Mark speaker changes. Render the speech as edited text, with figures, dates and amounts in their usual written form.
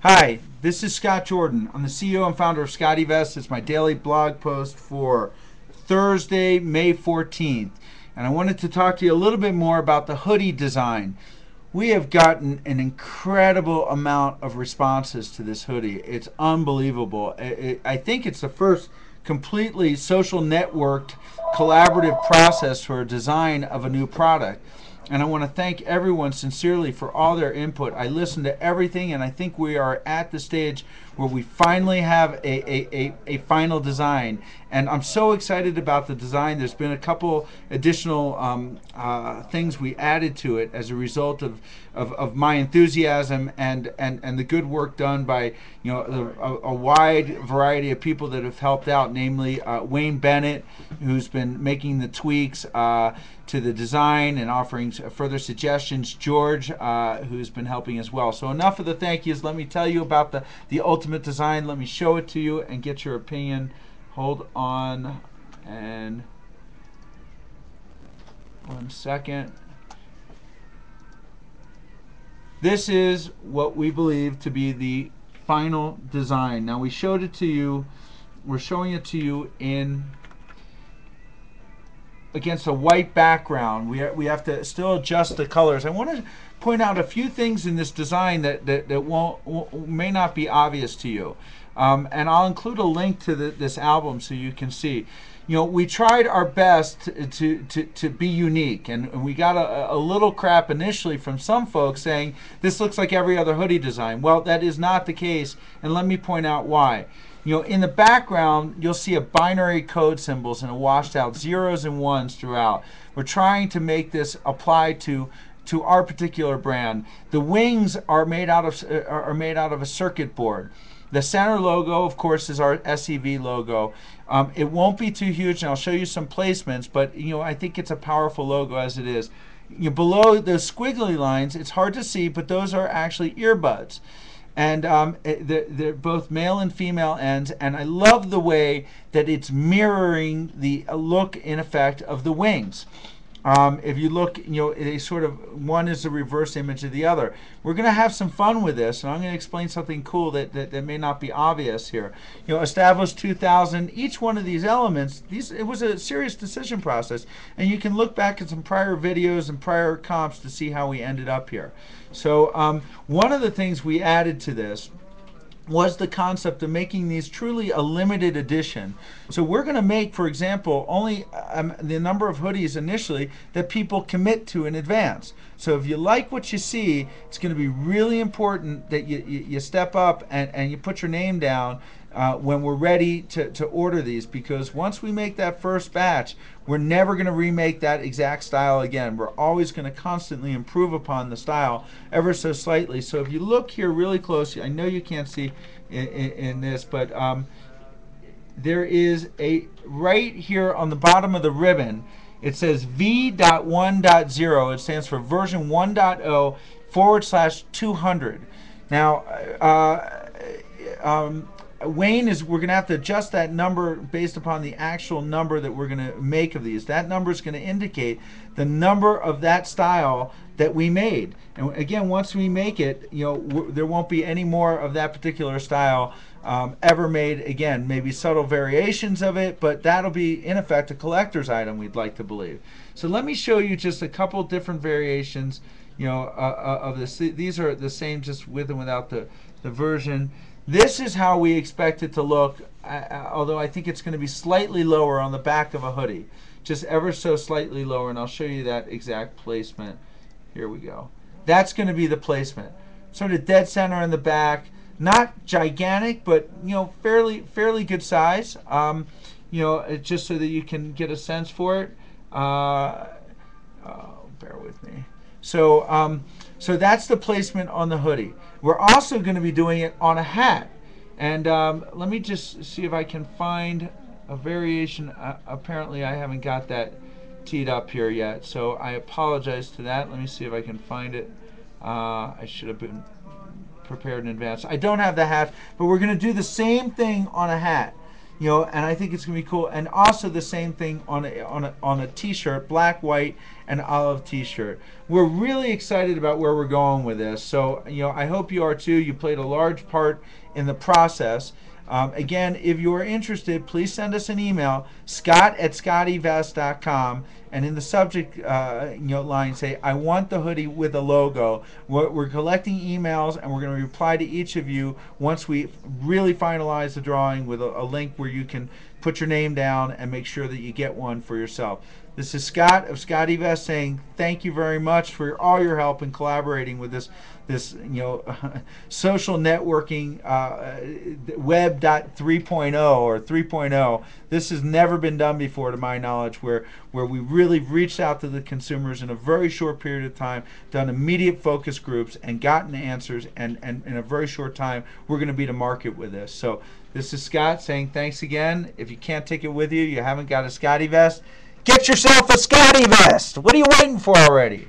Speaker 1: Hi, this is Scott Jordan. I'm the CEO and founder of SCOTTeVEST. It's my daily blog post for Thursday, May 14th. And I wanted to talk to you a little bit more about the hoodie design. We have gotten an incredible amount of responses to this hoodie. It's unbelievable. I think it's the first completely social networked collaborative process for a design of a new product. And I want to thank everyone sincerely for all their input. I listened to everything, and I think we are at the stage where we finally have a final design. And I'm so excited about the design. There's been a couple additional things we added to it as a result of my enthusiasm and the good work done by a wide variety of people that have helped out, namely Wayne Bennett, who's been making the tweaks to the design and offering further suggestions, George, who's been helping as well. So enough of the thank yous. Let me tell you about the ultimate design. Let me show it to you and get your opinion. Hold on and 1 second. This is what we believe to be the final design. Now we showed it to you. We're showing it to you in against a white background. We have to still adjust the colors. I want to point out a few things in this design that may not be obvious to you. And I'll include a link to this album so you can see. We tried our best to be unique, and we got a little crap initially from some folks saying this looks like every other hoodie design. Well, that is not the case, and let me point out why. In the background, you'll see a binary code symbols and a washed out zeros and ones throughout. We're trying to make this apply to our particular brand. The wings are made out of a circuit board. The center logo, of course, is our SCV logo. It won't be too huge, and I'll show you some placements, but I think it's a powerful logo as it is. Below those squiggly lines, it's hard to see, but those are actually earbuds. And they're both male and female ends, and I love the way that it's mirroring the look, in effect, of the wings. If you look, they sort of, one is the reverse image of the other. We're going to have some fun with this, and I'm going to explain something cool that may not be obvious here. Established 2000, each one of these elements, it was a serious decision process, and you can look back at some prior videos and prior comps to see how we ended up here. So one of the things we added to this was the concept of making these truly a limited edition. So we're going to make, for example, only the number of hoodies initially that people commit to in advance. So if you like what you see, it's going to be really important that you step up and you put your name down when we're ready to order these, because once we make that first batch, we're never going to remake that exact style again. We're always going to constantly improve upon the style ever so slightly. So if you look here really closely, I know you can't see in this, but there is right here on the bottom of the ribbon, it says V.1.0. It stands for version 1.0 / 200. Now, Wayne we're going to have to adjust that number based upon the actual number that we're going to make of these. That number is going to indicate the number of that style that we made. And again, once we make it, there won't be any more of that particular style ever made again. Maybe subtle variations of it, but that'll be, in effect, a collector's item, we'd like to believe. So let me show you just a couple different variations of this. These are the same, just with and without the version. This is how we expect it to look, although I think it's going to be slightly lower on the back of a hoodie. Just ever so slightly lower, and I'll show you that exact placement. Here we go. That's going to be the placement. Sort of dead center in the back. Not gigantic, but fairly good size. Just so that you can get a sense for it. Bear with me. So that's the placement on the hoodie. We're also going to be doing it on a hat. And let me just see if I can find a variation. Apparently I haven't got that teed up here yet, so I apologize to that. Let me see if I can find it. I should have been prepared in advance. I don't have the hat, but we're going to do the same thing on a hat. And I think it's going to be cool. And also the same thing on a t-shirt, black, white, and olive t-shirt. We're really excited about where we're going with this. So, I hope you are too. You played a large part in the process. Again, if you are interested, please send us an email, scott@scottevest.com, and in the subject line say, I want the hoodie with a logo. We're collecting emails, and we're going to reply to each of you once we really finalize the drawing with a link where you can put your name down and make sure that you get one for yourself. This is Scott of SCOTTeVEST saying thank you very much for all your help in collaborating with this social networking web 3.0 or 3.0. This has never been done before, to my knowledge, where we really reached out to the consumers in a very short period of time, done immediate focus groups, and gotten answers, and in a very short time, we're going to be to market with this. So this is Scott saying thanks again. If you can't take it with you, you haven't got a SCOTTeVEST, get yourself a SCOTTeVEST. What are you waiting for already?